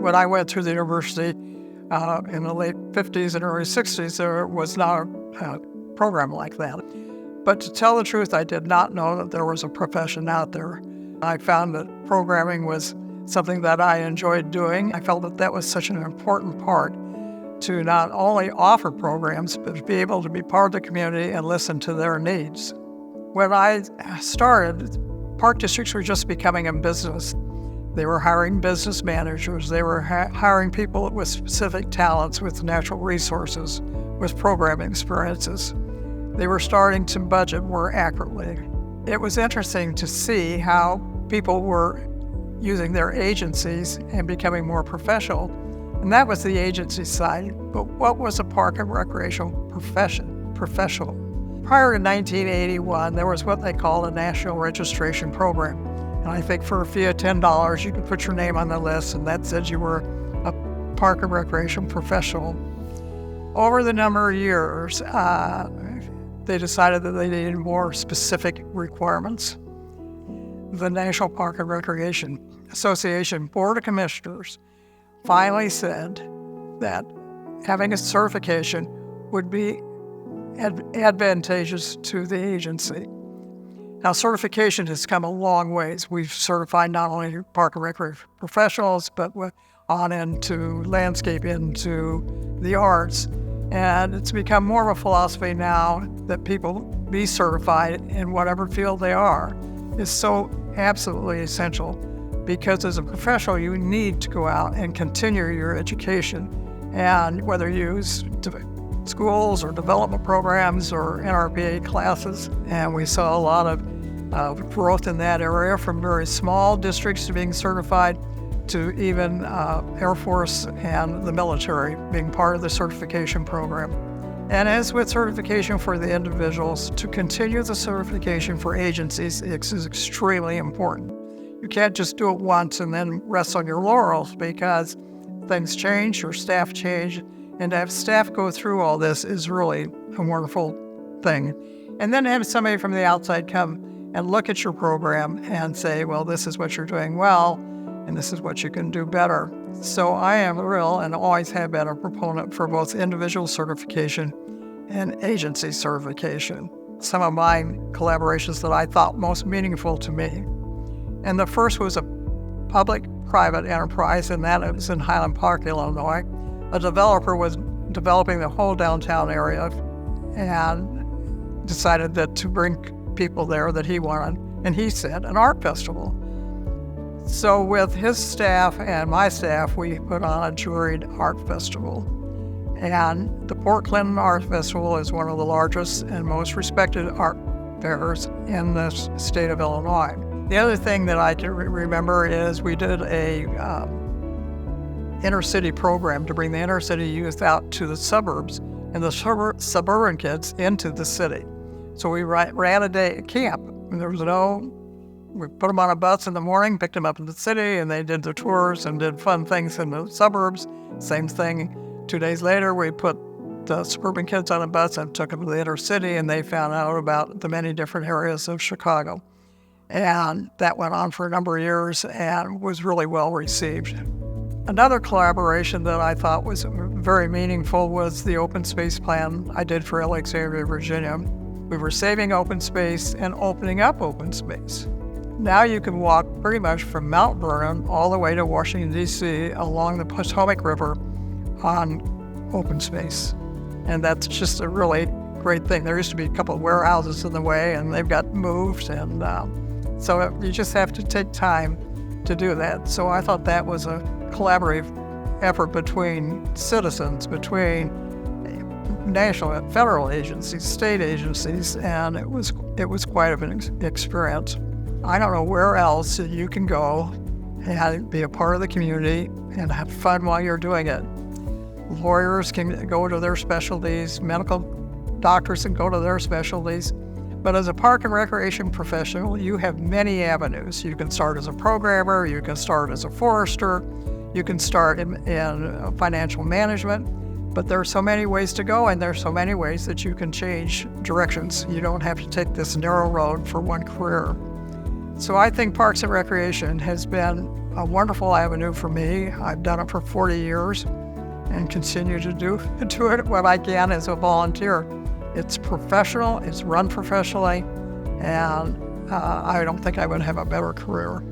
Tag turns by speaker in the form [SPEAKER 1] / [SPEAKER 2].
[SPEAKER 1] when I went through the university in the late 50s and early 60s, there was not a program like that. But to tell the truth, I did not know that there was a profession out there. I found that programming was something that I enjoyed doing. I felt that that was such an important part to not only offer programs, but to be able to be part of the community and listen to their needs. When I started, park districts were just becoming a business. They were hiring business managers. They were hiring people with specific talents, with natural resources, with programming experiences. They were starting to budget more accurately. It was interesting to see how people were using their agencies and becoming more professional. And that was the agency side. But what was a park and recreational professional? Prior to 1981, there was what they called a national registration program. And I think for a fee of $10, you could put your name on the list, and that said you were a park and recreation professional. Over the number of years, they decided that they needed more specific requirements. The National Park and Recreation Association Board of Commissioners finally said that having a certification would be advantageous to the agency. Now, certification has come a long ways. We've certified not only park and recreation professionals, but on into landscape, into the arts. And it's become more of a philosophy now that people be certified in whatever field they are is so absolutely essential, because as a professional, you need to go out and continue your education. And whether you use schools or development programs or NRPA classes, and we saw a lot of growth in that area, from very small districts to being certified to even Air Force and the military being part of the certification program. And as with certification for the individuals, to continue the certification for agencies is extremely important. You can't just do it once and then rest on your laurels, because things change, your staff change, and to have staff go through all this is really a wonderful thing. And then have somebody from the outside come and look at your program and say, well, this is what you're doing well, and this is what you can do better. So I am real and always have been a proponent for both individual certification and agency certification. Some of my collaborations that I thought most meaningful to me. And the first was a public-private enterprise, and that was in Highland Park, Illinois. A developer was developing the whole downtown area and decided that to bring people there that he wanted, and he said, an art festival. So with his staff and my staff, we put on a juried art festival. And the Port Clinton Art Festival is one of the largest and most respected art fairs in the state of Illinois. The other thing that I can remember is we did a inner-city program to bring the inner-city youth out to the suburbs and the suburban kids into the city. So we ran a day at camp. We put them on a bus in the morning, picked them up in the city, and they did the tours and did fun things in the suburbs. Same thing, 2 days later, we put the suburban kids on a bus and took them to the inner city, and they found out about the many different areas of Chicago. And that went on for a number of years and was really well received. Another collaboration that I thought was very meaningful was the open space plan I did for Alexandria, Virginia. We were saving open space and opening up open space. Now you can walk pretty much from Mount Vernon all the way to Washington, D.C. along the Potomac River on open space. And that's just a really great thing. There used to be a couple of warehouses in the way, and they've got moved, and so you just have to take time to do that. So I thought that was a collaborative effort between citizens, between national and federal agencies, state agencies, and it was quite an experience. I don't know where else you can go and be a part of the community and have fun while you're doing it. Lawyers can go to their specialties, medical doctors can go to their specialties, but as a park and recreation professional, you have many avenues. You can start as a programmer, you can start as a forester, you can start in financial management, but there are so many ways to go, and there are so many ways that you can change directions. You don't have to take this narrow road for one career. So I think Parks and Recreation has been a wonderful avenue for me. I've done it for 40 years and continue to do it when I can as a volunteer. It's professional, it's run professionally, and I don't think I would have a better career.